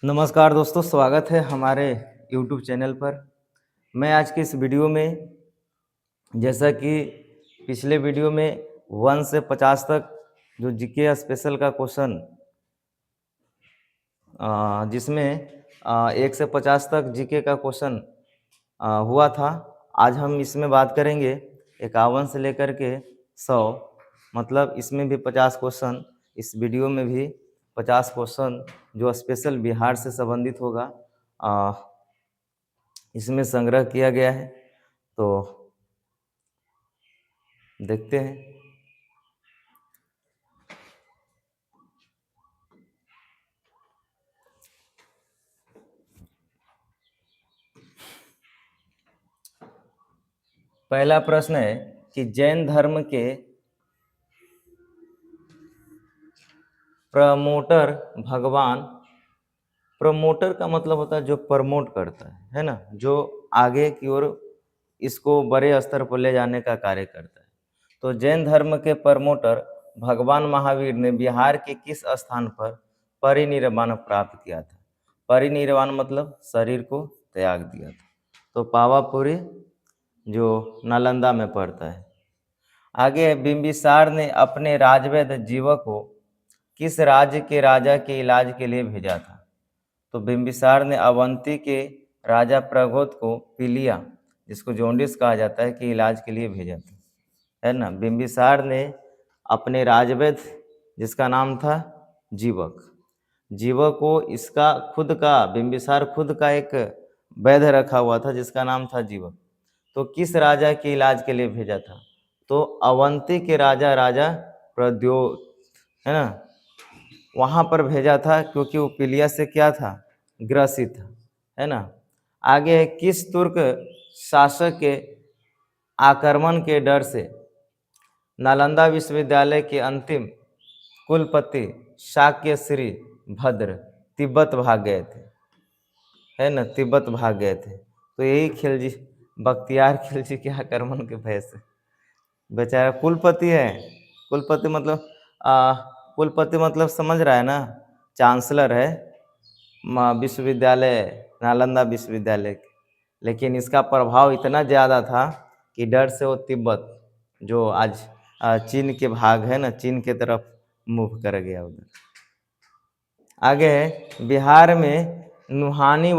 नमस्कार दोस्तों, स्वागत है हमारे यूट्यूब चैनल पर। मैं आज के इस वीडियो में, जैसा कि पिछले वीडियो में 1 से 50 तक जो जीके स्पेशल का क्वेश्चन, जिसमें 1 से 50 तक जीके का क्वेश्चन हुआ था। आज हम इसमें बात करेंगे 51 से लेकर के 100, मतलब इसमें भी 50 क्वेश्चन, इस वीडियो में भी 50 क्वेश्चन जो स्पेशल बिहार से संबंधित होगा, अ, इसमें संग्रह किया गया है। तो देखते हैं। पहला प्रश्न है कि जैन धर्म के प्रमोटर भगवान। प्रमोटर का मतलब होता है जो प्रमोट करता है ना, जो आगे की ओर इसको बड़े स्तर पर ले जाने का कार्य करता है। तो जैन धर्म के प्रमोटर भगवान महावीर ने बिहार के किस स्थान पर परिनिर्वाण प्राप्त किया था? परिनिर्वाण मतलब शरीर को त्याग दिया था। तो पावापुरी, जो नालंदा में पड़ता है। आगे है, बिंबिसार ने अपने राजवैद्य जीवा को किस राज्य के राजा के इलाज के लिए भेजा था? तो बिंबिसार ने अवंती के राजा प्रघोत को पीलिया, जिसको जॉन्डिस कहा जाता है, के इलाज के लिए भेजा था, है ना। बिंबिसार ने अपने राजवैद्य, जिसका नाम था जीवक, जीवक को इसका खुद का, बिंबिसार खुद का एक वैद्य रखा हुआ था जिसका नाम था जीवक। तो किस राजा के इलाज के लिए भेजा था? तो अवंती के राजा प्रद्योत, है ना, वहाँ पर भेजा था, क्योंकि वो पीलिया से क्या था, ग्रसित था, है ना। आगे है, किस तुर्क शासक के आक्रमण के डर से नालंदा विश्वविद्यालय के अंतिम कुलपति शाक्य श्री भद्र तिब्बत भाग गए थे, है ना, तिब्बत भाग गए थे। तो यही खिलजी, बख्तियार खिलजी के आक्रमण के भय से बेचारा कुलपति है। कुलपति मतलब कुलपति मतलब समझ रहा है ना, चांसलर है विश्वविद्यालय, नालंदा विश्वविद्यालय के। लेकिन इसका प्रभाव इतना ज़्यादा था कि डर से वो तिब्बत, जो आज चीन के भाग है ना, चीन के तरफ मूव कर गया उधर। आगे है, बिहार में नुहानी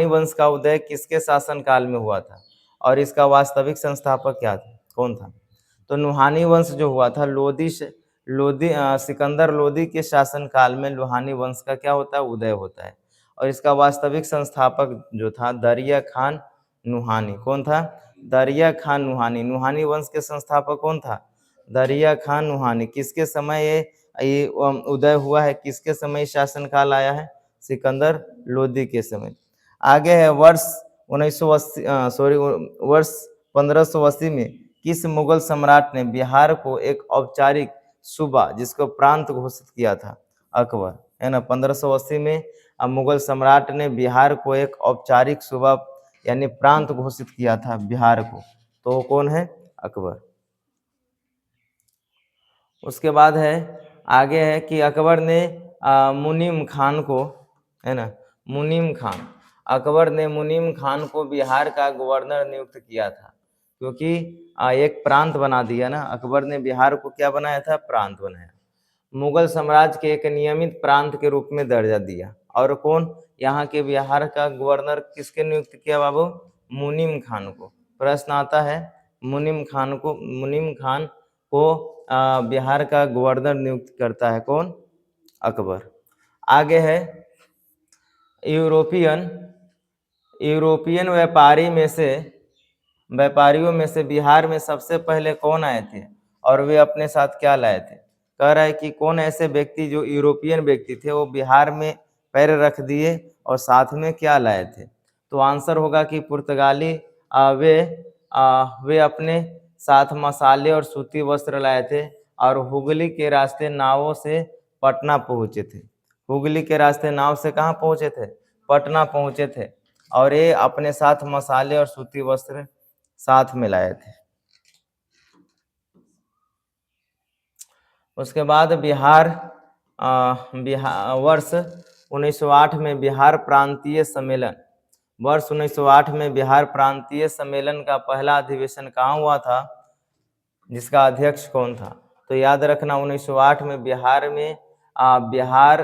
वंश का उदय किसके शासनकाल में हुआ था और इसका वास्तविक संस्थापक क्या था, कौन था? तो नुहानी वंश जो हुआ था, सिकंदर लोदी के शासनकाल में लुहानी वंश का क्या होता है, उदय होता है। और इसका वास्तविक संस्थापक जो था दरिया खान नुहानी। कौन था? दरिया खान नुहानी। नुहानी वंश के संस्थापक कौन था? दरिया खान नुहानी। किसके समय ये उदय हुआ है, किसके समय शासनकाल आया है? सिकंदर लोदी के समय। आगे है, वर्ष 1580 में किस मुगल सम्राट ने बिहार को एक औपचारिक सूबा, जिसको प्रांत घोषित किया था? अकबर, है ना। 1580 में मुगल सम्राट ने बिहार को एक औपचारिक सूबा यानी प्रांत घोषित किया था बिहार को। तो वो कौन है? अकबर। उसके बाद है, आगे है कि अकबर ने मुनीम खान को, है ना, मुनीम खान, अकबर ने मुनीम खान को बिहार का गवर्नर नियुक्त किया था, क्योंकि एक प्रांत बना दिया ना। अकबर ने बिहार को क्या बनाया था? प्रांत बनाया। मुगल साम्राज्य के एक नियमित प्रांत के रूप में दर्जा दिया। और कौन? यहाँ के बिहार का गवर्नर किसके नियुक्त किया बाबू? मुनीम खान को। प्रश्न आता है, मुनीम खान को बिहार का गवर्नर नियुक्त करता है कौन? अकबर। आगे है, यूरोपियन व्यापारियों में से बिहार में सबसे पहले कौन आए थे और वे अपने साथ क्या लाए थे? कह रहा है कि कौन ऐसे व्यक्ति, जो यूरोपियन व्यक्ति थे, वो बिहार में पैर रख दिए और साथ में क्या लाए थे? तो आंसर होगा कि पुर्तगाली। वे अपने साथ मसाले और सूती वस्त्र लाए थे और हुगली के रास्ते नावों से पटना पहुंचे थे। हुगली के रास्ते नाव से कहाँ पहुंचे थे? पटना पहुंचे थे। और ये अपने साथ मसाले और सूती वस्त्र साथ में लाए थे। उसके बाद बिहार वर्ष 1908 में बिहार प्रांतीय सम्मेलन, वर्ष 1908 में बिहार प्रांतीय सम्मेलन का पहला अधिवेशन कहाँ हुआ था, जिसका अध्यक्ष कौन था? तो याद रखना 1908 में बिहार में बिहार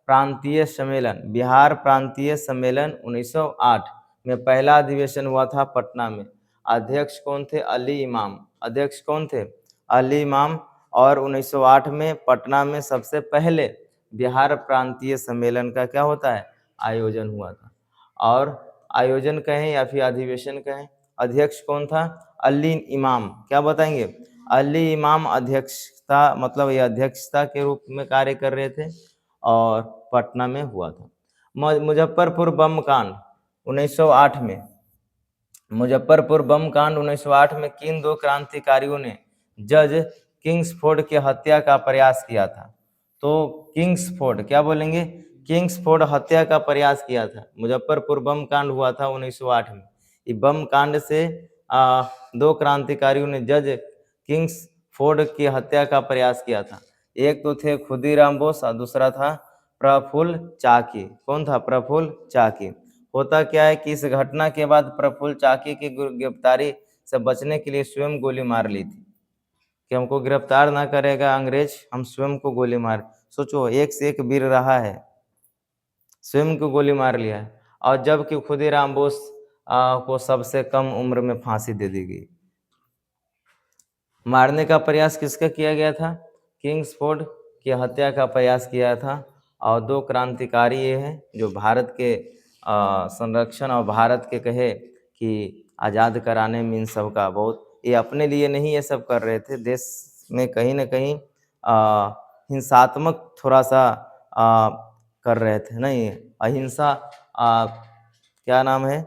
प्रांतीय सम्मेलन, बिहार प्रांतीय सम्मेलन 1908 में पहला अधिवेशन हुआ था पटना में। अध्यक्ष कौन थे? अली इमाम। अध्यक्ष कौन थे? अली इमाम। और 1908 में पटना में सबसे पहले बिहार प्रांतीय सम्मेलन का क्या होता है? आयोजन हुआ था। और आयोजन कहें या फिर अधिवेशन कहें, अध्यक्ष कौन था? अली इमाम। क्या बताएंगे? अली इमाम अध्यक्षता, मतलब ये अध्यक्षता के रूप में कार्य कर रहे थे और पटना में हुआ था। मुजफ्फरपुर बम कांड 1908 में, मुजफ्फरपुर बम कांड 1908 में किन दो क्रांतिकारियों ने जज किंग्सफोर्ड की हत्या का प्रयास किया था? तो किंग्सफोर्ड, क्या बोलेंगे? किंग्सफोर्ड हत्या का प्रयास किया था। मुजफ्फरपुर बम कांड हुआ था 1908 में। ये बम कांड से दो क्रांतिकारियों ने जज किंग्सफोर्ड की हत्या का प्रयास किया था। एक तो थे खुदीराम बोस और दूसरा था प्रफुल्ल चाकी। कौन था? प्रफुल्ल चाकी। होता क्या है कि इस घटना के बाद प्रफुल्ल चाकी की गिरफ्तारी से बचने के लिए स्वयं गोली मार ली थी कि हमको गिरफ्तार ना करेगा अंग्रेज, हम स्वयं को गोली मार। सोचो, एक से एक वीर रहा है, स्वयं को गोली मार लिया है। और जबकि खुदीराम बोस को सबसे कम उम्र में फांसी दे दी गई। मारने का प्रयास किसका किया गया था? किंग्सफोर्ड की हत्या का प्रयास किया था। और दो क्रांतिकारी ये हैं जो भारत के संरक्षण और भारत के कहे कि आज़ाद कराने में इन सब का बहुत, ये अपने लिए नहीं ये सब कर रहे थे, देश में कहीं ना कहीं हिंसात्मक थोड़ा सा कर रहे थे। नहीं, अहिंसा, क्या नाम है,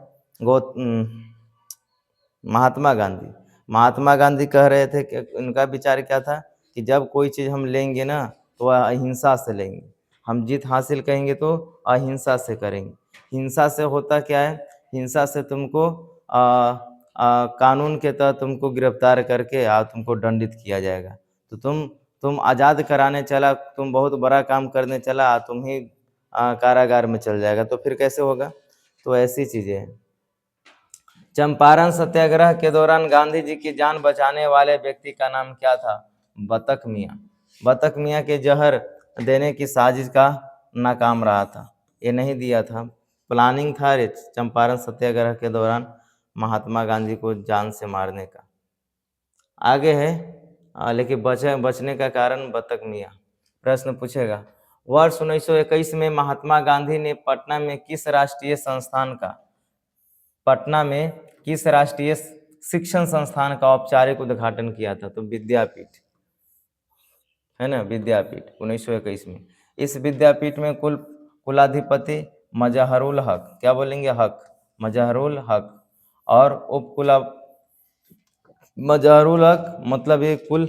महात्मा गांधी। महात्मा गांधी कह रहे थे कि उनका विचार क्या था कि जब कोई चीज़ हम लेंगे ना तो वह अहिंसा से लेंगे, हम जीत हासिल करेंगे तो अहिंसा से करेंगे। हिंसा से होता क्या है? हिंसा से तुमको कानून के तहत तुमको गिरफ्तार करके तुमको दंडित किया जाएगा। तो तुम आज़ाद कराने चला, तुम बहुत बड़ा काम करने चला, तुम ही कारागार में चल जाएगा, तो फिर कैसे होगा? तो ऐसी चीज़ें हैं। चंपारण सत्याग्रह के दौरान गांधी जी की जान बचाने वाले व्यक्ति का नाम क्या था? बतख मियाँ। बतख मियाँ के जहर देने की साजिश का नाकाम रहा था, ये नहीं दिया था, प्लानिंग था चंपारण सत्याग्रह के दौरान महात्मा गांधी को जान से मारने का। आगे है लेकिन बचने का कारण बतख मियाँ। प्रश्न पूछेगा, वर्ष 1921 में महात्मा गांधी ने पटना में किस राष्ट्रीय संस्थान का, पटना में किस राष्ट्रीय शिक्षण संस्थान का औपचारिक उद्घाटन किया था? तो विद्यापीठ है ना, विद्यापीठ 1921 में। इस विद्यापीठ में कुलाधिपति मजहरुल हक, क्या बोलेंगे? हक, मजहरुल हक। और उपकुला मजहरुल हक मतलब ये कुल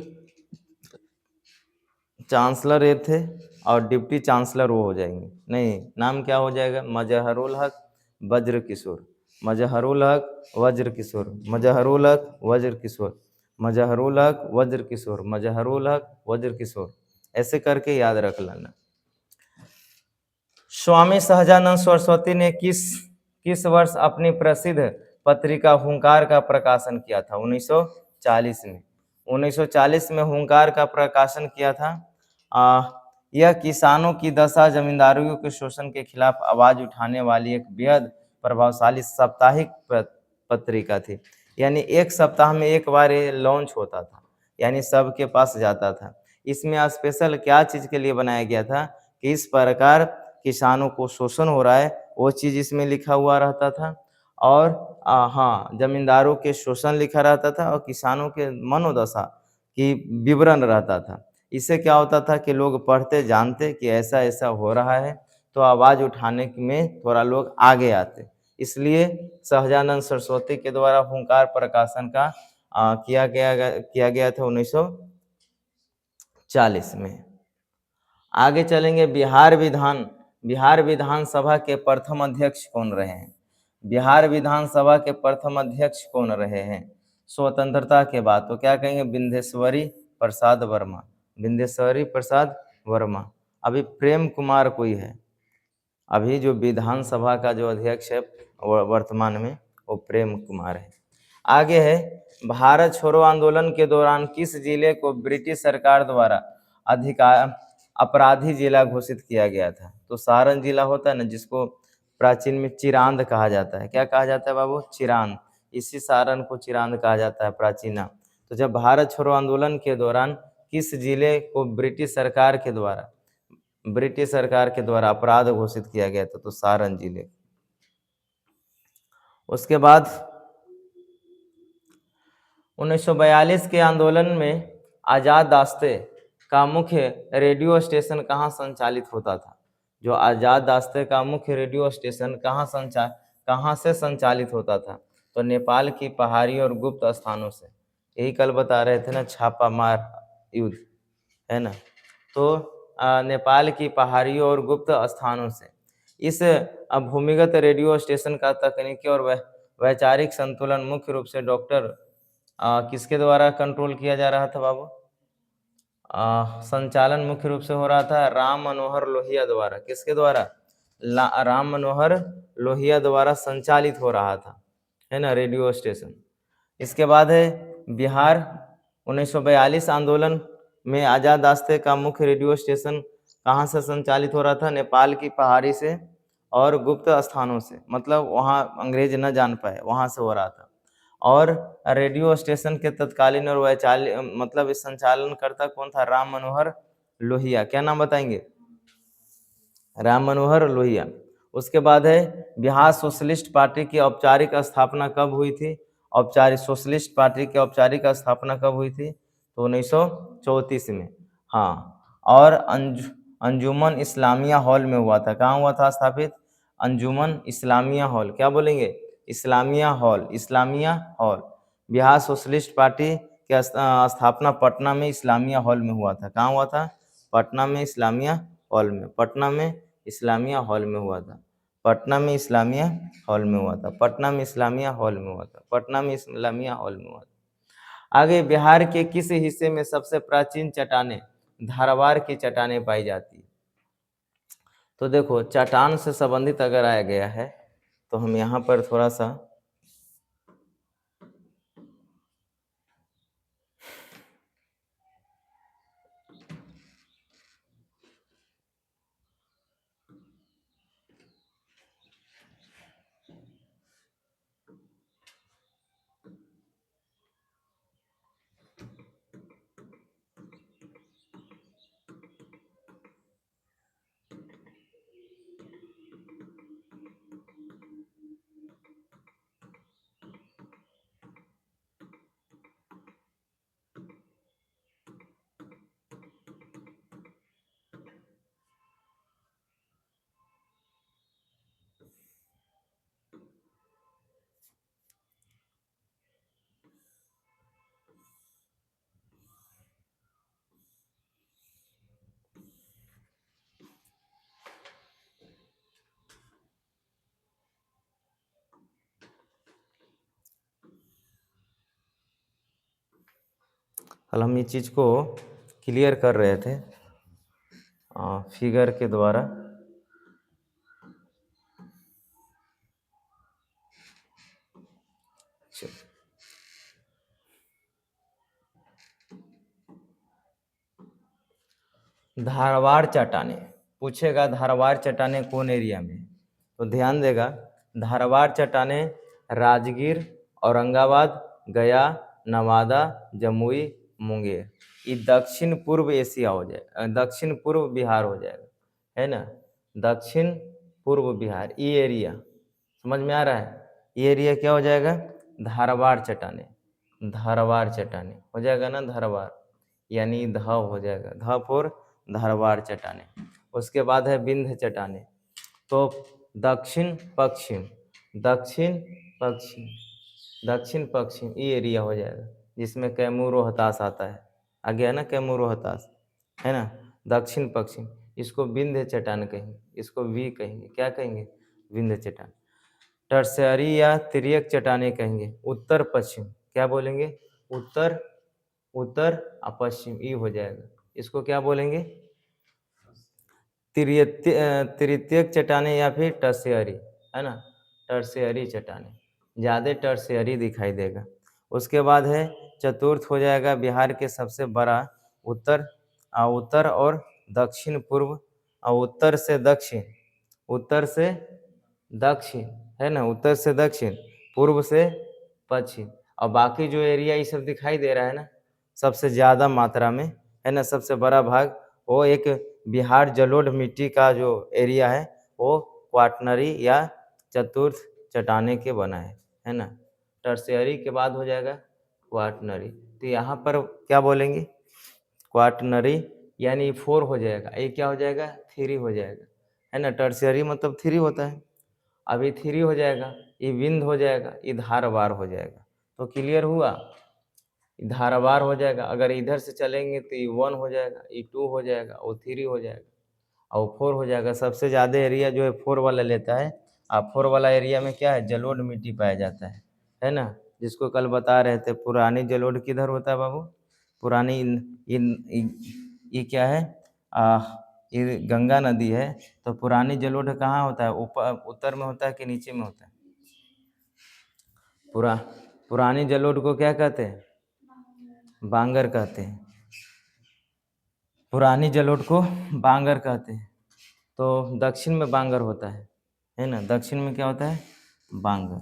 चांसलर ये थे और डिप्टी चांसलर वो हो जाएंगे। नहीं, नाम क्या हो जाएगा? मजहरुल हक वज्र किशोर, मजहरुल हक वज्र किशोर, मजहरुल हक वज्र किशोर, मजहरुल हक वज्र किशोर, मजहरुल हक वज्र किशोर, ऐसे करके याद रख लेना। स्वामी सहजानंद सरस्वती ने किस वर्ष अपनी प्रसिद्ध पत्रिका हुंकार का प्रकाशन किया था? 1940 में। 1940 में हुंकार का प्रकाशन किया था। यह किसानों की दशा, जमींदारों के शोषण के खिलाफ आवाज उठाने वाली एक बेहद प्रभावशाली साप्ताहिक पत्रिका थी। यानी एक सप्ताह में एक बार ये लॉन्च होता था, यानी सबके पास जाता था। इसमें स्पेशल क्या चीज़ के लिए बनाया गया था कि इस प्रकार किसानों को शोषण हो रहा है वो चीज़ इसमें लिखा हुआ रहता था। और हाँ, जमींदारों के शोषण लिखा रहता था और किसानों के मनोदशा की विवरण रहता था। इससे क्या होता था कि लोग पढ़ते, जानते कि ऐसा ऐसा हो रहा है, तो आवाज़ उठाने में थोड़ा लोग आगे आते। इसलिए सहजानंद सरस्वती के द्वारा हुंकार प्रकाशन का किया गया था 1940 में। आगे चलेंगे। बिहार विधानसभा के प्रथम अध्यक्ष कौन रहे हैं? बिहार विधानसभा के प्रथम अध्यक्ष कौन रहे हैं स्वतंत्रता के बाद? तो क्या कहेंगे? विंध्येश्वरी प्रसाद वर्मा, विंध्येश्वरी प्रसाद वर्मा। अभी प्रेम कुमार कोई है, अभी जो विधानसभा का जो अध्यक्ष है वर्तमान में, वो प्रेम कुमार है। आगे है, भारत छोड़ो आंदोलन के दौरान किस जिले को ब्रिटिश सरकार द्वारा अधिकार अपराधी जिला घोषित किया गया था? तो सारण जिला होता है ना, जिसको प्राचीन में चिरांद कहा जाता है। क्या कहा जाता है बाबू? चिरांद। इसी सारण को चिरांद कहा जाता है प्राचीन नाम। तो जब भारत छोड़ो आंदोलन के दौरान किस जिले को ब्रिटिश सरकार के द्वारा अपराध घोषित किया गया था? तो सारण जिले। उसके बाद 1942 के आंदोलन में आज़ाद दास्ते का मुख्य रेडियो स्टेशन कहाँ संचालित होता था? जो आज़ाद दास्ते का मुख्य रेडियो स्टेशन कहाँ से संचालित होता था? तो नेपाल की पहाड़ी और गुप्त स्थानों से। यही कल बता रहे थे ना, छापा मार युद्ध, है ना। तो नेपाल की पहाड़ियों और गुप्त स्थानों से इस भूमिगत रेडियो स्टेशन का तकनीकी और वैचारिक संतुलन मुख्य रूप से डॉक्टर किसके द्वारा कंट्रोल किया जा रहा था बाबू? संचालन मुख्य रूप से हो रहा था राम मनोहर लोहिया द्वारा। किसके द्वारा? राम मनोहर लोहिया द्वारा संचालित हो रहा था, है ना, रेडियो स्टेशन। इसके बाद है बिहार 1942 आंदोलन में आज़ाद दास्ते का मुख्य रेडियो स्टेशन कहाँ से संचालित हो रहा था? नेपाल की पहाड़ी से और गुप्त स्थानों से, मतलब वहाँ अंग्रेज न जान पाए, वहाँ से हो रहा था। और रेडियो स्टेशन के तत्कालीन और मतलब इस संचालन करता कौन था? राम मनोहर लोहिया। क्या नाम बताएंगे? राम मनोहर लोहिया। उसके बाद है बिहार सोशलिस्ट पार्टी की औपचारिक स्थापना कब हुई थी? सोशलिस्ट पार्टी की औपचारिक स्थापना कब हुई थी? तो 1934 में। हाँ, और अंजुमन इस्लामिया हॉल में हुआ था। कहाँ हुआ था स्थापित? अंजुमन इस्लामिया हॉल। क्या बोलेंगे? Islamia hall, Islamia hall. Bihar socialist party की स्थापना पटना में इस्लामिया हॉल में हुआ था। कहाँ हुआ था? पटना में इस्लामिया हॉल में। पटना में इस्लामिया हॉल में हुआ था। पटना में इस्लामिया हॉल में हुआ था। पटना में इस्लामिया हॉल में हुआ था। पटना में इस्लामिया हॉल में हुआ था। आगे, बिहार के किस हिस्से में सबसे प्राचीन चट्टानें धारवाड़ की चट्टानें पाई जाती है? तो देखो, चट्टान से संबंधित अगर आया गया है तो हम यहाँ पर थोड़ा सा कल हम ये चीज़ को क्लियर कर रहे थे फिगर के द्वारा। धारवाड़ चट्टानें पूछेगा, धारवाड़ चट्टानें कौन एरिया में? तो ध्यान देगा, धारवाड़ चट्टानें राजगीर, औरंगाबाद, गया, नवादा, जमुई, मुंगेर। ये दक्षिण पूर्व एशिया हो जाए, दक्षिण पूर्व बिहार हो जाएगा, है ना। दक्षिण पूर्व बिहार, ये एरिया समझ में आ रहा है? ये एरिया क्या हो जाएगा? धारवाड़ चट्टानें। धारवाड़ चट्टानें हो जाएगा ना, धारवाड़, यानी ध हो जाएगा, ध फोर धारवाड़ चट्टानें। उसके बाद है विंध्य चट्टानें। तो दक्षिण पश्चिम, दक्षिण पश्चिम, दक्षिण पश्चिम ये एरिया हो जाएगा, जिसमें कैमूर रोहतास आता है। आ गया ना कैमूर रोहतास, है ना। दक्षिण पश्चिम, इसको विंध्य चट्टान कहेंगे, इसको वी कहेंगे। क्या कहेंगे? विंध्य चट्टान। टर्सरी या तिर्यक चट्टानें कहेंगे। उत्तर पश्चिम, क्या बोलेंगे? उत्तर, उत्तर पश्चिम, ये हो जाएगा। इसको क्या बोलेंगे? तृतीयक चट्टानें या फिर टर्शियरी, है ना, टर्शियरी चट्टानें, ज़्यादा टर्शियरी दिखाई देगा। उसके बाद है चतुर्थ हो जाएगा बिहार के सबसे बड़ा उत्तर उत्तर और दक्षिण पूर्व उत्तर से दक्षिण, उत्तर से दक्षिण, है ना, उत्तर से दक्षिण, पूर्व से पश्चिम, और बाकी जो एरिया ये सब दिखाई दे रहा है ना, सबसे ज़्यादा मात्रा में, है ना, सबसे बड़ा भाग वो एक बिहार जलोढ़ मिट्टी का जो एरिया है वो क्वाटनरी या चतुर्थ चट्टाने के बना है ना। टर्शियरी के बाद हो जाएगा क्वाटनरी। तो यहाँ पर क्या बोलेंगे, क्वाटनरी यानी 4 हो जाएगा, ये क्या हो जाएगा 3 हो जाएगा, है ना। टर्शियरी मतलब 3 होता है, अभी 3 हो जाएगा, ये विंध हो जाएगा, ये धारवार हो जाएगा। तो क्लियर हुआ, धारवार हो जाएगा। अगर इधर से चलेंगे तो ये 1 हो जाएगा, ये 2 हो जाएगा, और 3 हो जाएगा, और 4 हो जाएगा। सबसे ज़्यादा एरिया जो है 4 वाला लेता है। अब 4 वाला एरिया में क्या है, जलोढ़ मिट्टी पाया जाता है ना। जिसको कल बता रहे थे, पुरानी जलोढ़ किधर होता है बाबू, पुरानी ये क्या है, ये गंगा नदी है। तो पुरानी जलोढ़ कहाँ होता है, ऊपर उत्तर में होता है कि नीचे में होता है? पुरानी जलोढ़ को क्या कहते हैं, बांगर कहते हैं। पुरानी जलोढ़ को बांगर कहते हैं। तो दक्षिण में बांगर होता है ना, दक्षिण में क्या होता है, बांगर,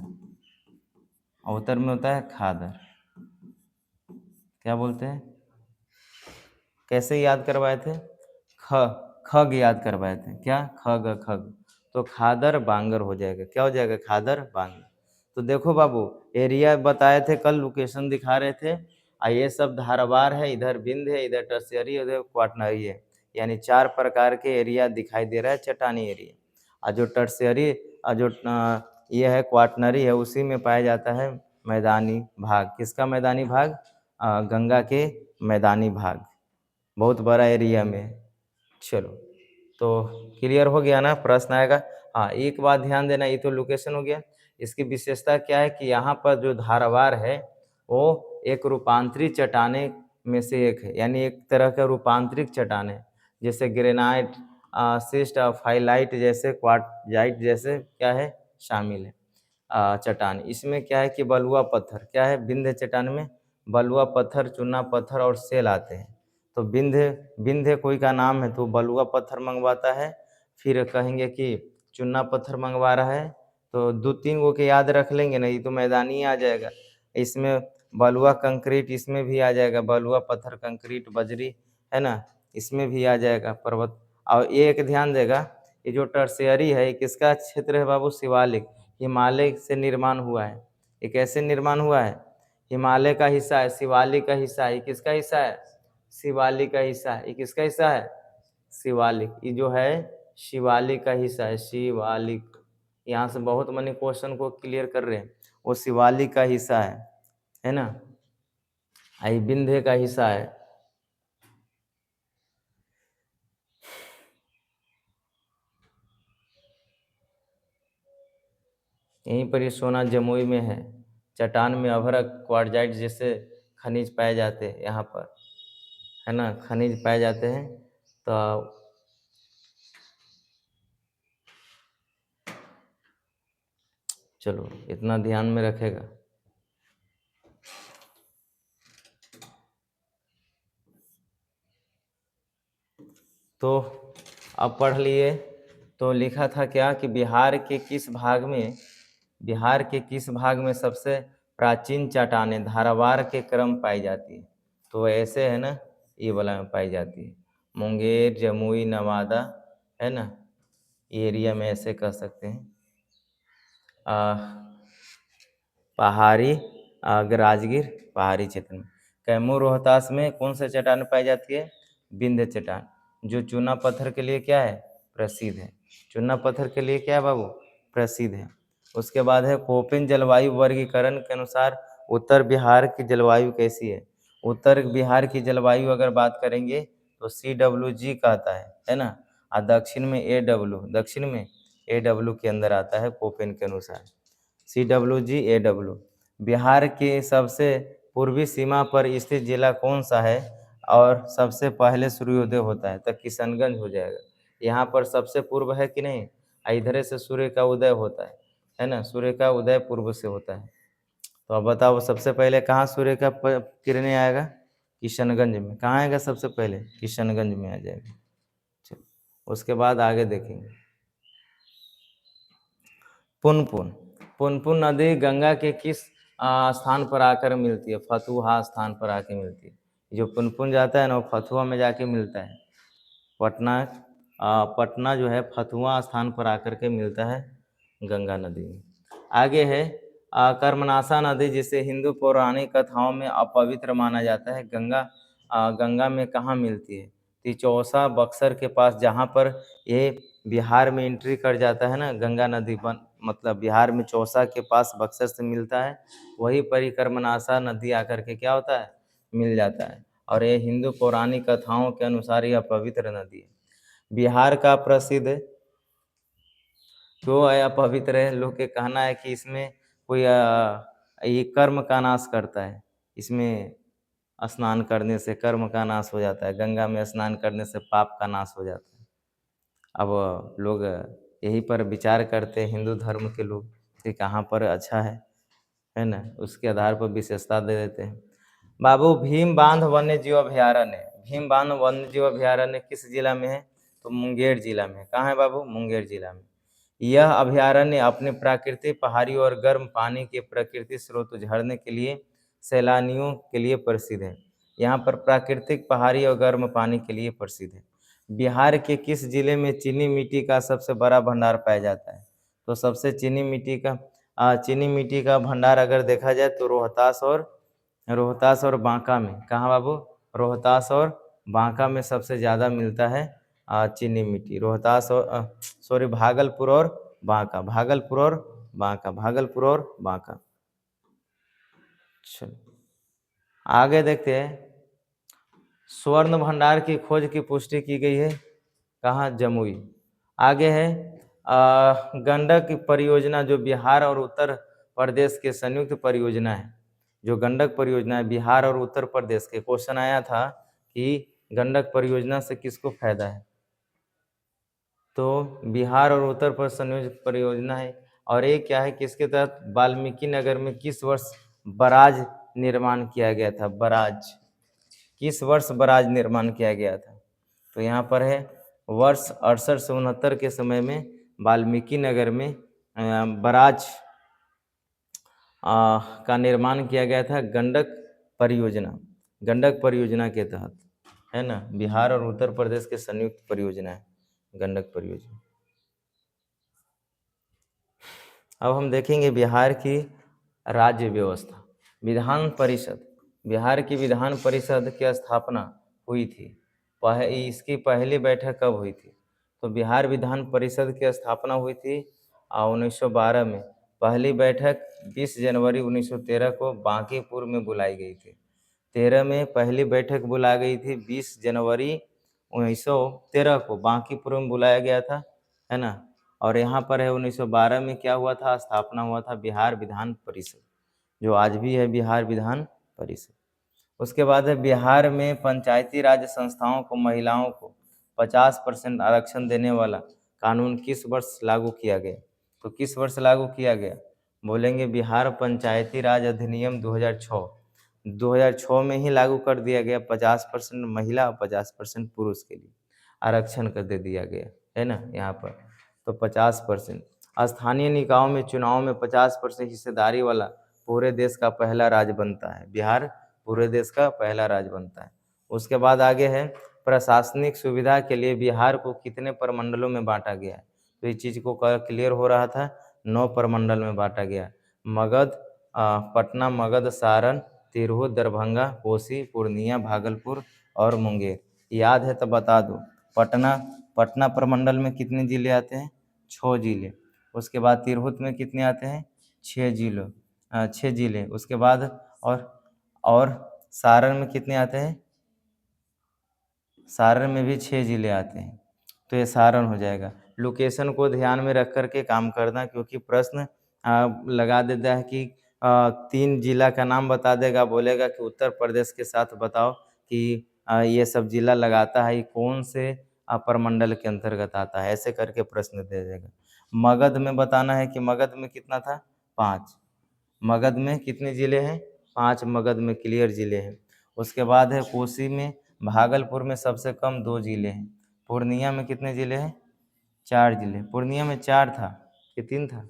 और उत्तर में होता है खादर। क्या बोलते हैं, कैसे याद करवाए थे, खग याद करवाए थे, क्या, खग खग। तो खादर बांगर हो जाएगा, क्या हो जाएगा, खादर बांगर। तो देखो बाबू, एरिया बताए थे कल, लोकेशन दिखा रहे थे, ये सब धारवार है, इधर बिंद है, इधर टर्शियरी, इधर क्वाटनरी है। यानी 4 प्रकार के एरिया दिखाई दे रहा है, चट्टानी एरिया। और जो टर्शियरी जो ये है क्वाटनरी है, उसी में पाया जाता है मैदानी भाग। किसका मैदानी भाग, गंगा के मैदानी भाग, बहुत बड़ा एरिया में। चलो, तो क्लियर हो गया ना, प्रश्न आएगा। हाँ, एक बात ध्यान देना, ये तो लोकेशन हो गया। इसकी विशेषता क्या है कि यहाँ पर जो धारवार है वो एक रूपांतरित चट्टाने में से एक है, यानी एक तरह का रूपांतरित चट्टान है। जैसे ग्रेनाइट, सिस्ट, फाइलाइट जैसे, क्वार्टजाइट जैसे क्या है, शामिल है चट्टान। इसमें क्या है कि बलुआ पत्थर, क्या है, विंध्य चट्टान में बलुआ पत्थर, चूना पत्थर और सेल आते हैं। तो विंध्य कोई का नाम है तो बलुआ पत्थर मंगवाता है, फिर कहेंगे कि चूना पत्थर मंगवा रहा है, तो 2-3 गो के याद रख लेंगे ना, ये तो मैदानी आ जाएगा। इसमें बलुआ कंक्रीट इसमें भी आ जाएगा, बलुआ पत्थर कंक्रीट बजरी, है ना, इसमें भी आ जाएगा पर्वत। और ये एक ध्यान देगा, ये जो टर्शियरी है ये किसका क्षेत्र है बाबू, शिवालिक, हिमालय से निर्माण हुआ है। ये कैसे निर्माण हुआ है, हिमालय का हिस्सा है, शिवालिक का हिस्सा है। ये किसका हिस्सा है, शिवालिक का हिस्सा है। ये किसका हिस्सा है, शिवालिक, ये जो है शिवालिक का हिस्सा है, शिवालिक। यहाँ से बहुत मनी क्वेश्चन को क्लियर कर रहे हैं, वो शिवालिक का हिस्सा है ना, आई विंध्य का हिस्सा है। यहीं पर ये सोना जमुई में है, चट्टान में अभ्रक क्वार्टजाइट जैसे खनिज पाए जाते हैं यहाँ पर, है ना, खनिज पाए जाते हैं। तो चलो, इतना ध्यान में रखेगा। तो अब पढ़ लिए। तो लिखा था क्या कि बिहार के किस भाग में सबसे प्राचीन चट्टानें धारावार के क्रम पाई जाती है। तो ऐसे है ना, ये वाला में पाई जाती है, मुंगेर, जमुई, नवादा, है ना, ये एरिया में ऐसे कह सकते हैं। पहाड़ी राजगीर पहाड़ी क्षेत्र में। कैमूर रोहतास में कौन सा चट्टान पाई जाती है, विंध्य चट्टान, जो चूना पत्थर के लिए क्या है, प्रसिद्ध है। चूना पत्थर के लिए क्या है बाबू, प्रसिद्ध है। उसके बाद है कोपेन जलवायु वर्गीकरण के अनुसार उत्तर बिहार की जलवायु कैसी है। उत्तर बिहार की जलवायु अगर बात करेंगे तो CWG कहता है ना, और दक्षिण में AW के अंदर आता है कोपेन के अनुसार, CWG AW। बिहार के सबसे पूर्वी सीमा पर स्थित जिला कौन सा है और सबसे पहले सूर्योदय होता है, तो किशनगंज हो जाएगा। यहाँ पर सबसे पूर्व है कि नहीं, इधर से सूर्य का उदय होता है ना, सूर्य का उदय पूर्व से होता है। तो अब बताओ सबसे पहले कहाँ सूर्य का किरणें आएगा, किशनगंज में। कहाँ आएगा सबसे पहले, किशनगंज में आ जाएगा। चलो उसके बाद आगे देखेंगे। पुनपुन, पुनपुन नदी गंगा के किस स्थान पर आकर मिलती है, फतुहा स्थान पर आके मिलती है। जो पुनपुन जाता है ना वो फतुहा में जाके मिलता है। पटना जो है फतुहा स्थान पर आकर के मिलता है गंगा नदी में। आगे है कर्मनाशा नदी, जिसे हिंदू पौराणिक कथाओं में अपवित्र माना जाता है। गंगा में कहाँ मिलती है, तिचौसा बक्सर के पास, जहाँ पर ये बिहार में एंट्री कर जाता है ना गंगा नदी मतलब बिहार में चौसा के पास बक्सर से मिलता है, वही परिकर्मनाशा नदी आकर के क्या होता है, मिल जाता है। और ये हिंदू पौराणिक कथाओं के अनुसार यह पवित्र नदी है। बिहार का प्रसिद्ध क्यों है पवित्र है, लोग के कहना है कि इसमें कोई ये कर्म का नाश करता है, इसमें स्नान करने से कर्म का नाश हो जाता है, गंगा में स्नान करने से पाप का नाश हो जाता है। अब लोग यही पर विचार करते हैं हिंदू धर्म के लोग कि कहाँ पर अच्छा है ना, उसके आधार पर विशेषता दे देते हैं। बाबू भीम बांध वन्य जीव अभयारण्य, भीम बांध वन्य जीव अभयारण्य किस जिला में है, तो मुंगेर जिला में। कहाँ है बाबू, मुंगेर जिला में। यह अभयारण्य अपने प्राकृतिक पहाड़ी और गर्म पानी के प्रकृति स्रोत झरने के लिए सैलानियों के लिए प्रसिद्ध है। यहाँ पर प्राकृतिक पहाड़ी और गर्म पानी के लिए प्रसिद्ध है। बिहार के किस जिले में चीनी मिट्टी का सबसे बड़ा भंडार पाया जाता है, तो सबसे चीनी मिट्टी का भंडार अगर देखा जाए तो रोहतास और बांका में। कहाँ बाबू, रोहतास और बांका में सबसे ज़्यादा मिलता है चीनी मिट्टी। रोहतास और भागलपुर और बांका। चलो आगे देखते हैं। स्वर्ण भंडार की खोज की पुष्टि की गई है कहाँ, जमुई। आगे है गंडक परियोजना, जो बिहार और उत्तर प्रदेश के संयुक्त परियोजना है। जो गंडक परियोजना है बिहार और उत्तर प्रदेश के, क्वेश्चन आया था कि गंडक परियोजना से किसको फायदा है, तो बिहार और उत्तर प्रदेश संयुक्त परियोजना है। और ये क्या है, किसके तहत, वाल्मीकि नगर में किस वर्ष बराज निर्माण किया गया था, बराज किस वर्ष बराज निर्माण किया गया था, तो यहाँ पर है वर्ष 68 से 69 के समय में वाल्मीकि नगर में बराज का निर्माण किया गया था गंडक परियोजना के तहत, है ना। बिहार और उत्तर प्रदेश के संयुक्त परियोजना है गंडक परियोजना। अब हम देखेंगे बिहार की राज्य व्यवस्था। विधान परिषद, बिहार की विधान परिषद की स्थापना हुई थी, इसकी पहली बैठक कब हुई थी, तो बिहार विधान परिषद की स्थापना हुई थी 1912 में। पहली बैठक 20 जनवरी 1913 को बांकीपुर में बुलाई गई थी। 13 में पहली बैठक बुलाई गई थी, 20 जनवरी 1913 को बांकीपुर में बुलाया गया था, है ना। और यहाँ पर है 1912 में क्या हुआ था, स्थापना हुआ था बिहार विधान परिषद, जो आज भी है बिहार विधान परिषद। उसके बाद है बिहार में पंचायती राज संस्थाओं को महिलाओं को 50% आरक्षण देने वाला कानून किस वर्ष लागू किया गया, तो किस वर्ष लागू किया गया, बोलेंगे बिहार पंचायती राज अधिनियम 2006 में ही लागू कर दिया गया। 50% महिला और 50% पुरुष के लिए आरक्षण कर दे दिया गया, है ना यहाँ पर। तो 50% स्थानीय निकायों में चुनाव में 50% हिस्सेदारी वाला पूरे देश का पहला राज्य बनता है, बिहार पूरे देश का पहला राज्य बनता है। उसके बाद आगे है प्रशासनिक सुविधा के लिए बिहार को कितने प्रमंडलों में बांटा गया है, तो इस चीज़ को क्लियर हो रहा था, 9 प्रमंडल में बांटा गया। पटना, मगध, सारण, तिरहुत, दरभंगा, कोसी, पूर्णिया, भागलपुर और मुंगेर। याद है तो बता दो। पटना प्रमंडल में कितने जिले आते हैं, 6 जिले। उसके बाद तिरहुत में कितने आते हैं, 6 जिले। उसके बाद और सारण में कितने आते हैं, सारण में भी 6 जिले आते हैं, तो ये सारण हो जाएगा। लोकेशन को ध्यान में रख करके काम करना, क्योंकि प्रश्न लगा देता है कि 3 जिला का नाम बता देगा, बोलेगा कि उत्तर प्रदेश के साथ बताओ कि ये सब जिला लगाता है, कौन से अपर मंडल के अंतर्गत आता है, ऐसे करके प्रश्न दे देगा। मगध में बताना है कि मगध में कितना था, 5। मगध में कितने जिले हैं, 5 मगध में क्लियर जिले हैं। उसके बाद है कोसी में, भागलपुर में सबसे कम 2 जिले हैं। पूर्णिया में कितने जिले हैं, 4 जिले। पूर्णिया में 4 था कि 3 था,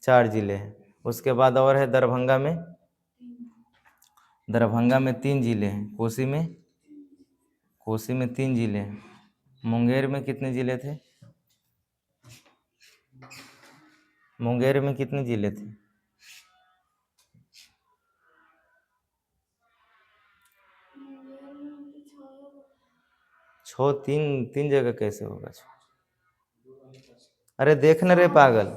4 जिले हैं। उसके बाद और है दरभंगा में, दरभंगा में 3 जिले हैं। कोसी में 3 जिले हैं। मुंगेर में कितने जिले थे, मुंगेर में कितने जिले थे, 6। 3 जगह कैसे होगा 6? अरे देख न रे पागल,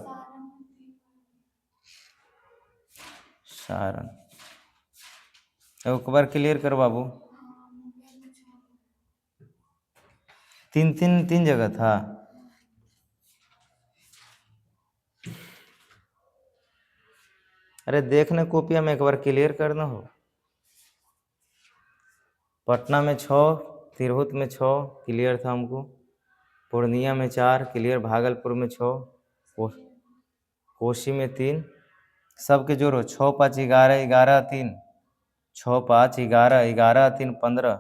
सारण। एक बार क्लियर कर बाबू, 3 जगह था। अरे देखने कॉपिया में एक बार क्लियर करना हो। पटना में 6, तिरहुत में 6 क्लियर था हमको। पूर्णिया में 4 क्लियर, भागलपुर में 6, कोसी में 3। सबके जोड़ो, 6 5 11, 11 3, 6 5 11, 11 3 15,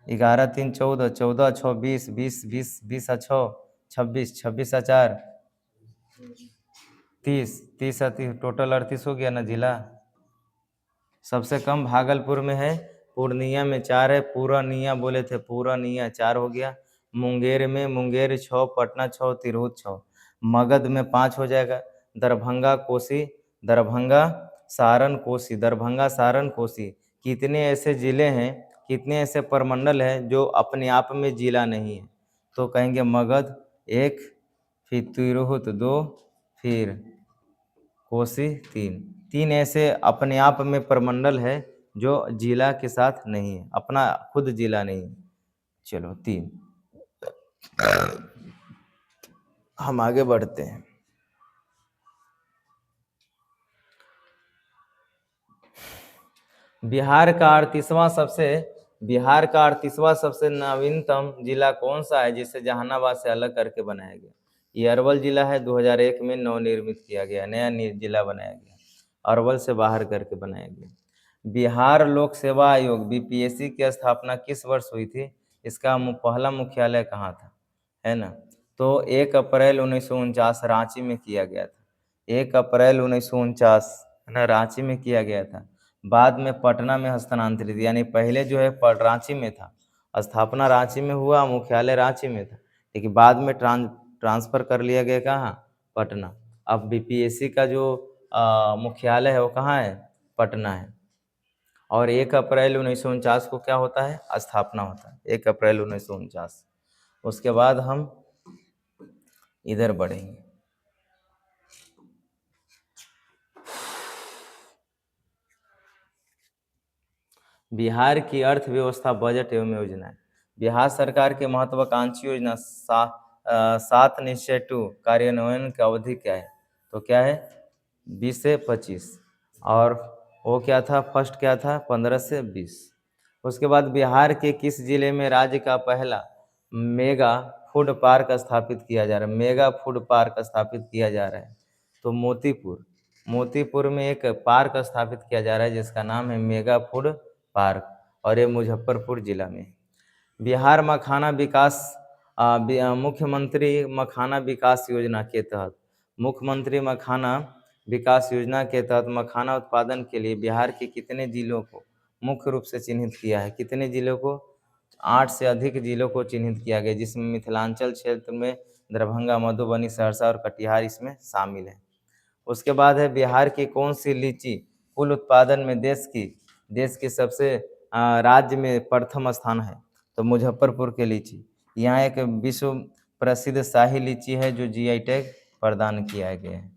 11 3 14, 14 6 20, 20 20 20 6 26, 26 4 30, 30 टोटल 38 हो गया ना जिला। सबसे कम भागलपुर में है, पूर्णिया में 4 है, पूर्णिया बोले थे, पूर्णिया 4 हो गया। मुंगेर में, मुंगेर 6, पटना 6, तिरहुत 6। मगध में 5 हो जाएगा। दरभंगा कोसी, दरभंगा सारण कोसी, दरभंगा सारण कोसी। कितने ऐसे जिले हैं, कितने ऐसे प्रमंडल हैं जो अपने आप में जिला नहीं है, तो कहेंगे मगध 1, फिर तिरहुत 2, फिर कोसी 3 ऐसे अपने आप में प्रमंडल है जो जिला के साथ नहीं है, अपना खुद जिला नहीं है। चलो 3। हम आगे बढ़ते हैं। बिहार का 38वां सबसे नवीनतम जिला कौन सा है जिसे जहानाबाद से अलग करके बनाया गया? ये अरवल जिला है, 2001 में नवनिर्मित किया गया, नया जिला बनाया गया, अरवल से बाहर करके बनाया गया। बिहार लोक सेवा आयोग बीपीएससी की स्थापना किस वर्ष हुई थी? इसका पहला मुख्यालय कहाँ था, है ना? तो 1 अप्रैल 1949 रांची में किया गया था। 1 अप्रैल 1949 ना रांची में किया गया था। बाद में पटना में हस्तांतरित, यानी पहले जो है रांची में था, स्थापना रांची में हुआ, मुख्यालय रांची में था, लेकिन बाद में ट्रांसफर कर लिया गया कहाँ, पटना। अब बीपीएससी का जो मुख्यालय है वो कहाँ है, पटना है। और 1 अप्रैल 1949 को क्या होता है, स्थापना होता है, 1 अप्रैल 1949। उसके बाद हम इधर बढ़ेंगे। बिहार की अर्थव्यवस्था, बजट एवं योजनाएं। बिहार सरकार के महत्वाकांक्षी योजना 7 निश्चय 2 कार्यान्वयन की अवधि क्या है? तो क्या है, 20 से 25। और वो क्या था, फर्स्ट क्या था, 15 से 20। उसके बाद बिहार के किस जिले में राज्य का पहला मेगा फूड पार्क स्थापित किया जा रहा है? मेगा फूड पार्क स्थापित किया जा रहा है, तो मोतीपुर में एक पार्क स्थापित किया जा रहा है जिसका नाम है मेगा फूड पार्क, और ये मुजफ्फरपुर जिला में। बिहार मखाना विकास मुख्यमंत्री मखाना विकास योजना के तहत, मुख्यमंत्री मखाना विकास योजना के तहत मखाना उत्पादन के लिए बिहार के कितने जिलों को मुख्य रूप से चिन्हित किया है? कितने जिलों को? 8 से अधिक जिलों को चिन्हित किया गया, जिसमें मिथिलांचल क्षेत्र में दरभंगा, मधुबनी, सहरसा और कटिहार इसमें शामिल है। उसके बाद है बिहार की कौन सी लीची कुल उत्पादन में देश की सबसे राज्य में प्रथम स्थान है? तो मुजफ्फरपुर के लीची। यहाँ एक विश्व प्रसिद्ध शाही लीची है जो जीआई टैग प्रदान किया गया है।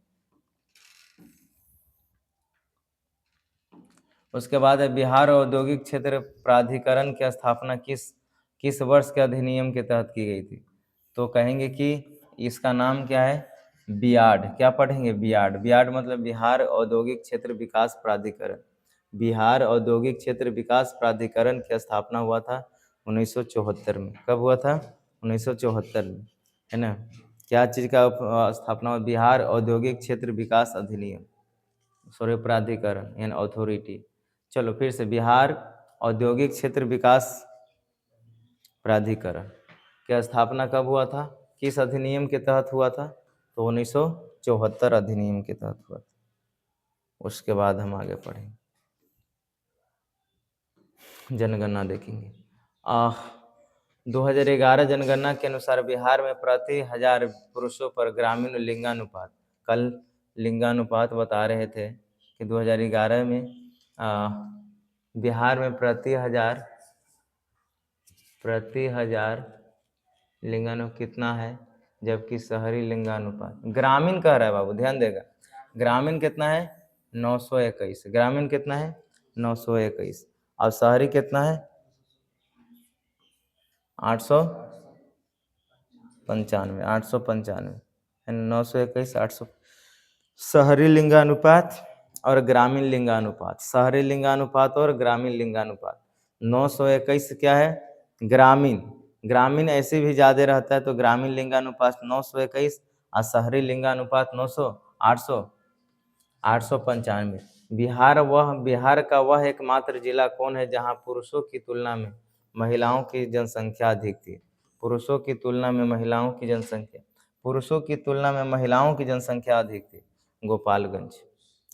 उसके बाद है बिहार औद्योगिक क्षेत्र प्राधिकरण की स्थापना किस वर्ष के अधिनियम के तहत की गई थी? तो कहेंगे कि इसका नाम क्या है, बियाड। क्या पढ़ेंगे, बियाड। बियाड मतलब बिहार औद्योगिक क्षेत्र विकास प्राधिकरण। बिहार औद्योगिक क्षेत्र विकास प्राधिकरण की स्थापना हुआ था 1974 में। कब हुआ था? 1974 में, है ना। क्या चीज़ का स्थापना हुआ? बिहार औद्योगिक क्षेत्र विकास अधिनियम, सॉरी प्राधिकरण यानी अथॉरिटी। चलो फिर से, बिहार औद्योगिक क्षेत्र विकास प्राधिकरण की स्थापना कब हुआ था? किस अधिनियम के तहत हुआ था? तो 1974 अधिनियम के तहत हुआ था। उसके बाद हम आगे पढ़ेंगे, जनगणना देखेंगे। 2011 जनगणना के अनुसार बिहार में प्रति 1000 पुरुषों पर ग्रामीण लिंगानुपात, कल लिंगानुपात बता रहे थे कि 2011 में बिहार में प्रति हजार लिंगानुपात कितना है, जबकि शहरी लिंगानुपात, ग्रामीण कह रहा है बाबू, ध्यान देगा, ग्रामीण कितना है? 921। ग्रामीण कितना है? 921। और शहरी कितना है? 895। 895 है, 921 800। शहरी लिंगानुपात और ग्रामीण लिंगानुपात, शहरी लिंगानुपात और ग्रामीण लिंगानुपात। 921 क्या है? ग्रामीण। ग्रामीण ऐसे भी ज़्यादा रहता है तो ग्रामीण लिंगानुपात 921 और शहरी लिंगानुपात 895। बिहार का वह एकमात्र जिला कौन है जहां पुरुषों की तुलना में महिलाओं की जनसंख्या अधिक थी? पुरुषों की तुलना में महिलाओं की जनसंख्या, पुरुषों की तुलना में महिलाओं की जनसंख्या अधिक थी, गोपालगंज,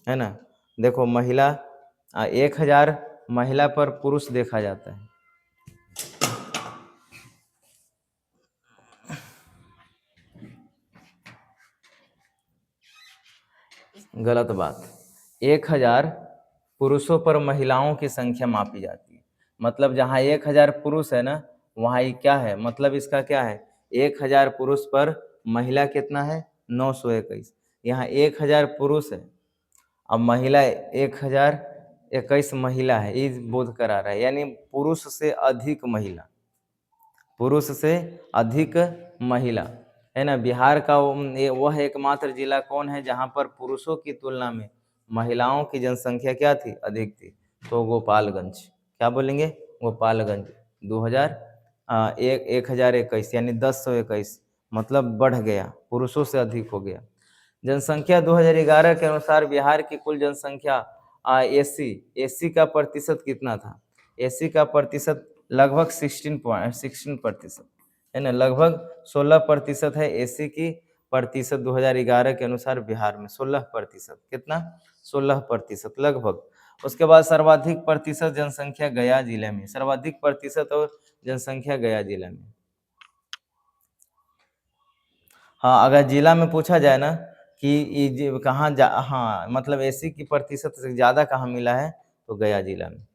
है ना। देखो महिला 1000 महिला पर पुरुष देखा जाता है। गलत बात। 1000 पुरुषों पर महिलाओं की संख्या मापी जाती है। मतलब जहाँ 1000 पुरुष है ना, वहाँ ये क्या है, मतलब इसका क्या है? 1000 पुरुष पर महिला कितना है? 921। यहाँ 1000 पुरुष है अब महिला 1021 महिला है, ये बोध करा रहा है, यानी पुरुष से अधिक महिला, पुरुष से अधिक महिला, है ना। बिहार का वह एकमात्र जिला कौन है जहां पर पुरुषों की तुलना में महिलाओं की जनसंख्या क्या थी? अधिक थी। तो गोपालगंज। क्या बोलेंगे? गोपालगंज। 1021 यानी 1021, मतलब बढ़ गया, पुरुषों से अधिक हो गया। जनसंख्या 2011 के अनुसार बिहार की कुल जनसंख्या एससी का प्रतिशत कितना था? एससी का प्रतिशत लगभग 16% है ना, लगभग 16% है एससी की प्रतिशत 2011 के अनुसार बिहार में 16%। कितना? 16% लगभग। उसके बाद सर्वाधिक प्रतिशत जनसंख्या गया जिले में, सर्वाधिक प्रतिशत और जनसंख्या गया जिले में। हाँ, अगर जिला में पूछा जाए ना कि ये कहाँ हाँ, मतलब एससी की प्रतिशत से ज़्यादा कहाँ मिला है, तो गया जिला में।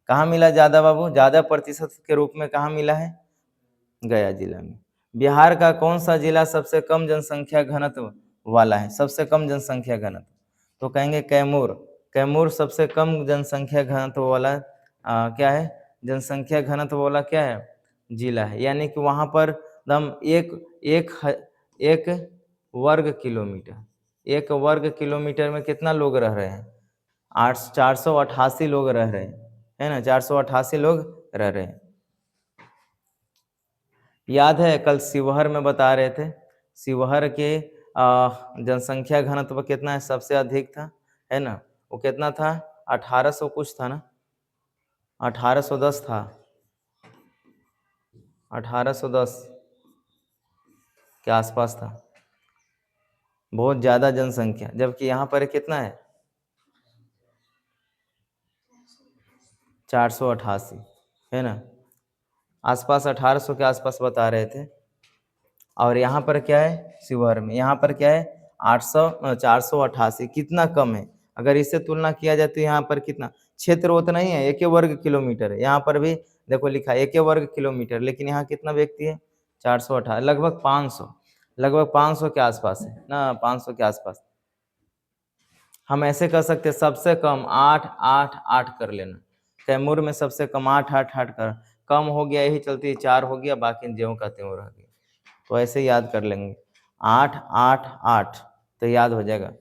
कहाँ मिला ज़्यादा बाबू? ज़्यादा प्रतिशत के रूप में कहाँ मिला है? गया जिला में। बिहार का कौन सा जिला सबसे कम जनसंख्या घनत्व वाला है? सबसे कम जनसंख्या घनत्व, तो कहेंगे कैमूर। कैमूर सबसे कम जनसंख्या घनत्व वाला क्या है? जनसंख्या घनत्व वाला क्या है? जिला है। यानी कि वहाँ पर दम एक वर्ग किलोमीटर, 1 वर्ग किलोमीटर में कितना लोग रह रहे हैं? 488 लोग रह रहे हैं, है ना, 488 लोग रह रहे हैं। याद है कल शिवहर में बता रहे थे, शिवहर के जनसंख्या घनत्व कितना है? सबसे अधिक था, है ना। वो कितना था? 1800 कुछ था ना, 1810 था, 1810 के आसपास था। बहुत ज़्यादा जनसंख्या, जबकि यहाँ पर कितना है? 488, है ना, आसपास 1800 के आसपास बता रहे थे। और यहाँ पर क्या है? शिवहर में यहाँ पर क्या है? 488, कितना कम है। अगर इससे तुलना किया जाए तो यहाँ पर कितना क्षेत्र उतना ही है, 1 वर्ग किलोमीटर है। यहाँ पर भी देखो लिखा है 1 वर्ग किलोमीटर, लेकिन यहाँ कितना व्यक्ति है? 488, लगभग 500, लगभग 500 के आसपास है ना, 500 के आसपास। हम ऐसे कर सकते हैं, सबसे कम 8 8 8 कर लेना। कैमूर में सबसे कम 8 8 8 कर, कम हो गया यही चलती 4 हो गया, बाकी ज्यों का त्यों रह गया। तो ऐसे याद कर लेंगे, 8 8 8 तो याद हो जाएगा।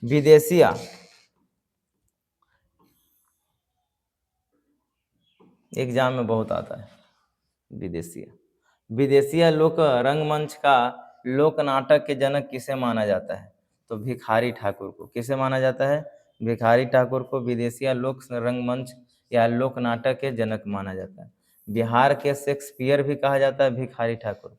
विदेशिया, एग्जाम में बहुत आता है। विदेशिया। विदेशिया लोक रंगमंच का लोक नाटक के जनक किसे माना जाता है? तो भिखारी ठाकुर को। किसे माना जाता है? भिखारी ठाकुर को विदेशिया लोक रंगमंच या लोक नाटक के जनक माना जाता है। बिहार के शेक्सपियर भी कहा जाता है भिखारी ठाकुर।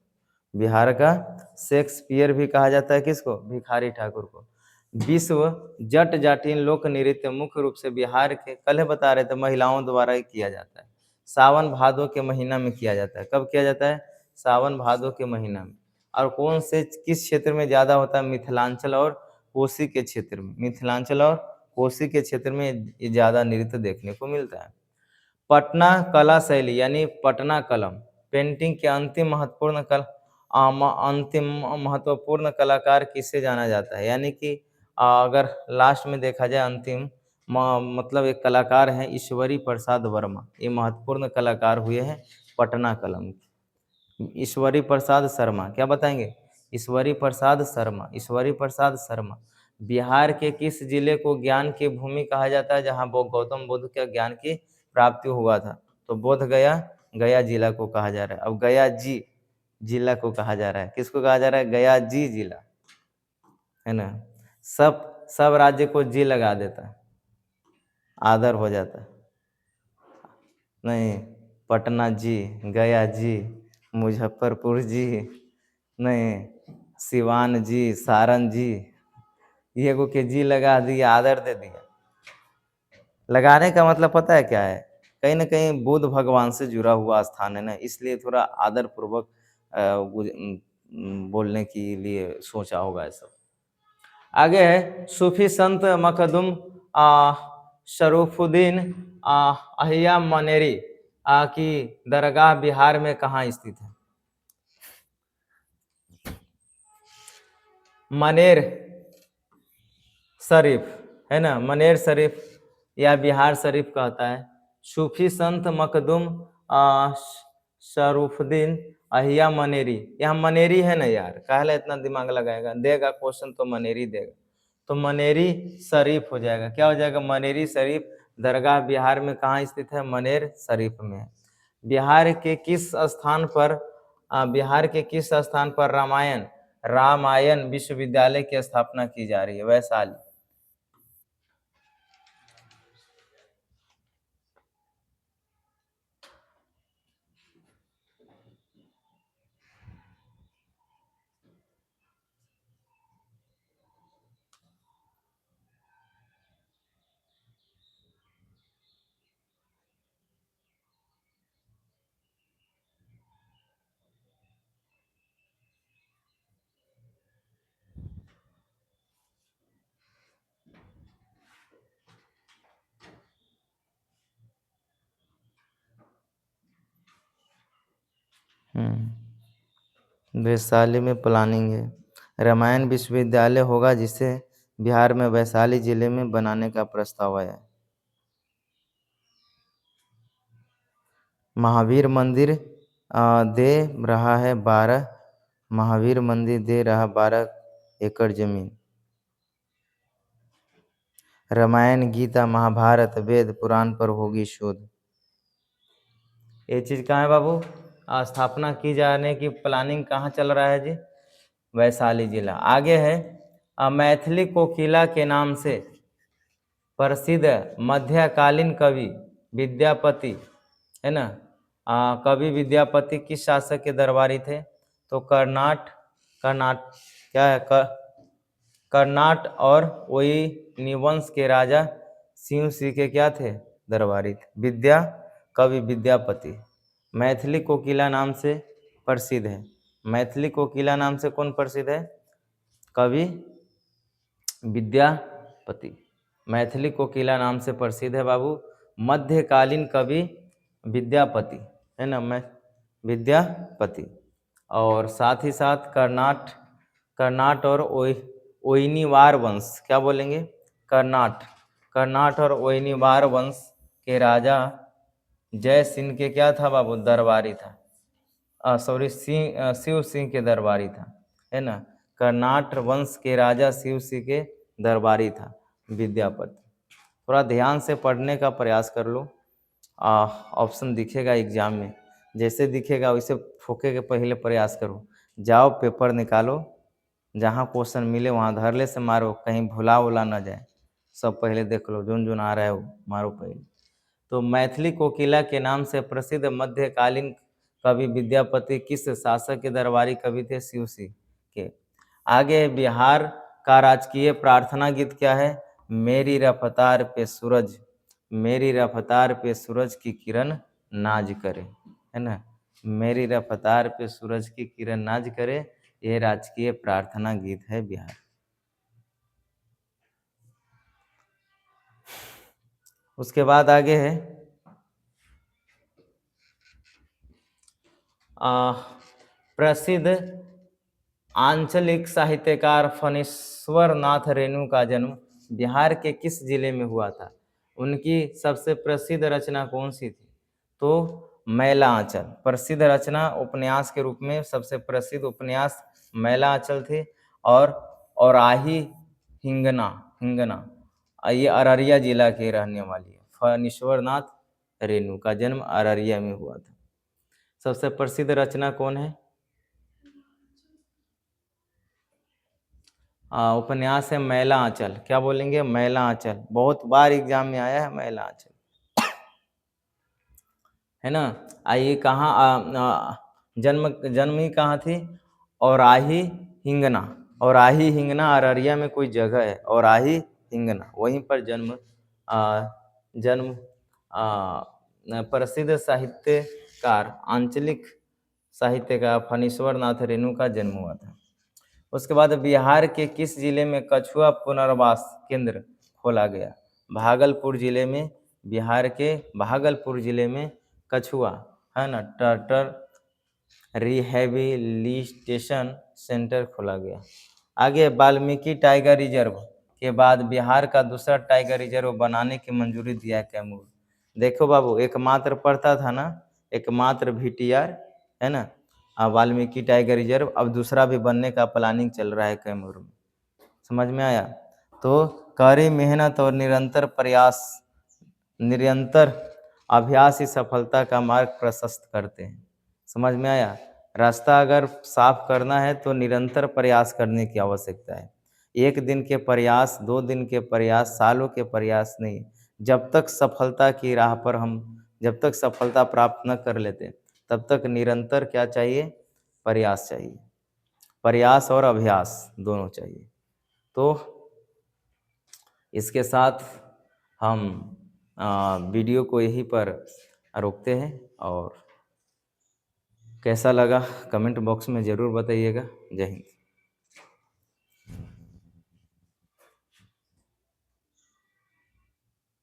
बिहार का शेक्सपियर भी कहा जाता है किसको? भिखारी ठाकुर को। विश्व जट जाटिन लोक नृत्य मुख्य रूप से बिहार के, कल बता रहे थे, महिलाओं द्वारा ही किया जाता है। सावन भादो के महीना में किया जाता है। कब किया जाता है? सावन भादो के महीना में। और कौन से किस क्षेत्र में ज्यादा होता है? मिथिलांचल और कोसी के क्षेत्र में। मिथिलांचल और कोसी के क्षेत्र में ये ज्यादा नृत्य देखने को मिलता है। पटना कला शैली यानी पटना कलम पेंटिंग के अंतिम महत्वपूर्ण कलाकार किसे जाना जाता है? यानी कि अगर लास्ट में देखा जाए अंतिम मतलब एक कलाकार है ईश्वरी प्रसाद वर्मा। ये महत्वपूर्ण कलाकार हुए हैं पटना कलम। ईश्वरी प्रसाद शर्मा, क्या बताएंगे? ईश्वरी प्रसाद शर्मा। ईश्वरी प्रसाद शर्मा। बिहार के किस जिले को ज्ञान की भूमि कहा जाता है, जहाँ गौतम बुद्ध के ज्ञान की प्राप्ति हुआ था? तो बोध गया, गया जिला को कहा जा रहा है। अब गया जी जिला को कहा जा रहा है। किसको कहा जा रहा है? गया जी जिला, है ना। सब राज्य को जी लगा देता है, आदर हो जाता है। नहीं, पटना जी, गया जी, मुजफ्फरपुर जी, नहीं, सिवान जी, सारण जी, ये को के जी लगा दिया, आदर दे दिया। लगाने का मतलब पता है क्या है? कहीं ना कहीं बुद्ध भगवान से जुड़ा हुआ स्थान है ना, इसलिए थोड़ा आदर पूर्वक बोलने के लिए सोचा होगा ऐसा। आगे है सूफी संत मखदुम शरीफुद्दीन अहिया मनेरी की दरगाह बिहार में कहाँ स्थित है? मनेर शरीफ, है ना, मनेर शरीफ या बिहार शरीफ कहता है। सूफी संत मखदुम शरीफुद्दीन अहिया मनेरी, यहाँ मनेरी है ना यार, काहे इतना दिमाग लगाएगा? देगा क्वेश्चन तो मनेरी देगा, तो मनेरी शरीफ हो जाएगा। क्या हो जाएगा? मनेरी शरीफ। दरगाह बिहार में कहाँ स्थित है? मनेर शरीफ में है। बिहार के किस स्थान पर रामायण विश्वविद्यालय की स्थापना की जा रही है? वैशाली। वैशाली में प्लानिंग है। रामायण विश्वविद्यालय होगा जिसे बिहार में वैशाली जिले में बनाने का प्रस्ताव आया है। महावीर मंदिर दे रहा है 12 महावीर मंदिर दे रहा 12 एकड़ जमीन। रामायण गीता महाभारत वेद पुराण पर होगी शोध। ये चीज कहाँ है बाबू? स्थापना की जाने की प्लानिंग कहाँ चल रहा है जी? वैशाली जिला। आगे है मैथिली कोकिला के नाम से प्रसिद्ध मध्यकालीन कवि विद्यापति, है ना। कवि विद्यापति किस शासक के दरबारी थे? तो कर्नाट क्या है? कर्नाट और वही वंश के राजा शिव सिंह के क्या थे? दरबारी थे। कवि विद्यापति मैथिली कोकिला नाम से प्रसिद्ध है। मैथिली कोकिला नाम से कौन प्रसिद्ध है? कवि विद्यापति। मैथिली कोकिला नाम से प्रसिद्ध है बाबू मध्यकालीन कवि विद्यापति, है ना, मैं विद्यापति। और साथ ही साथ कर्नाट और ओइनीवार वंश, क्या बोलेंगे? कर्नाट और ओइनीवार वंश के राजा जय सिंह के क्या था बाबू? दरबारी था। शिव सिंह के दरबारी था, है ना। कर्नाट वंश के राजा शिव सिंह के दरबारी था विद्यापति। थोड़ा ध्यान से पढ़ने का प्रयास कर लो, ऑप्शन दिखेगा एग्जाम में। जैसे दिखेगा वैसे ठोके के पहले प्रयास करो। जाओ पेपर निकालो, जहाँ क्वेश्चन मिले वहाँ धरले से मारो, कहीं भुला उला ना जाए। सब पहले देख लो, जोन जोन आ रहा है वो मारो पहले। तो मैथिली कोकिला के नाम से प्रसिद्ध मध्यकालीन कवि विद्यापति किस शासक के दरबारी कवि थे? शिवसी के। आगे बिहार का राजकीय प्रार्थना गीत क्या है? मेरी रफ्तार पे सूरज, मेरी रफ्तार पे सूरज की किरण नाज करे, है ना। मेरी रफ्तार पे सूरज की किरण नाज करे, यह राजकीय प्रार्थना गीत है बिहार। उसके बाद आगे है प्रसिद्ध आंचलिक साहित्यकार फणीश्वर नाथ रेणु का जन्म बिहार के किस जिले में हुआ था? उनकी सबसे प्रसिद्ध रचना कौन सी थी? तो मैला आंचल। प्रसिद्ध रचना उपन्यास के रूप में सबसे प्रसिद्ध उपन्यास मैला आंचल थी। और आही हिंगना, हिंगना ये अररिया जिला के रहने वाली है। फणीश्वर नाथ रेणु का जन्म अररिया में हुआ था। सबसे प्रसिद्ध रचना कौन है? उपन्यास है मैला आंचल। क्या बोलेंगे? मैला आंचल। बहुत बार एग्जाम में आया है मैला आंचल, है ना। आइए कहाँ जन्म जन्म ही कहाँ थी? औराही हिंगना। औराही हिंगना अररिया में कोई जगह है, औराही हिंगना, वहीं पर जन्म जन्म प्रसिद्ध साहित्यकार आंचलिक साहित्यकार फणीश्वर नाथ रेणु का जन्म हुआ था। उसके बाद बिहार के किस जिले में कछुआ पुनर्वास केंद्र खोला गया? भागलपुर जिले में, बिहार के भागलपुर जिले में कछुआ, है ना, टर्टल रिहेबिलिटेशन सेंटर खोला गया। आगे वाल्मीकि टाइगर रिजर्व के बाद बिहार का दूसरा टाइगर रिजर्व बनाने की मंजूरी दिया है कैमूर। देखो बाबू, एकमात्र पढ़ता था ना, एकमात्र VTR, है ना। वाल्मीकि टाइगर रिजर्व अब दूसरा भी बनने का प्लानिंग चल रहा है कैमूर में। समझ में आया? तो कड़ी मेहनत और निरंतर प्रयास, निरंतर अभ्यास ही सफलता का मार्ग प्रशस्त करते हैं। समझ में आया? रास्ता अगर साफ करना है तो निरंतर प्रयास करने की आवश्यकता है। एक दिन के प्रयास, 2 दिन के प्रयास, सालों के प्रयास नहीं। जब तक सफलता की राह पर हम, जब तक सफलता प्राप्त न कर लेते तब तक निरंतर क्या चाहिए? प्रयास चाहिए। प्रयास और अभ्यास दोनों चाहिए। तो इसके साथ हम वीडियो को यहीं पर रोकते हैं, और कैसा लगा कमेंट बॉक्स में ज़रूर बताइएगा। जय हिंद।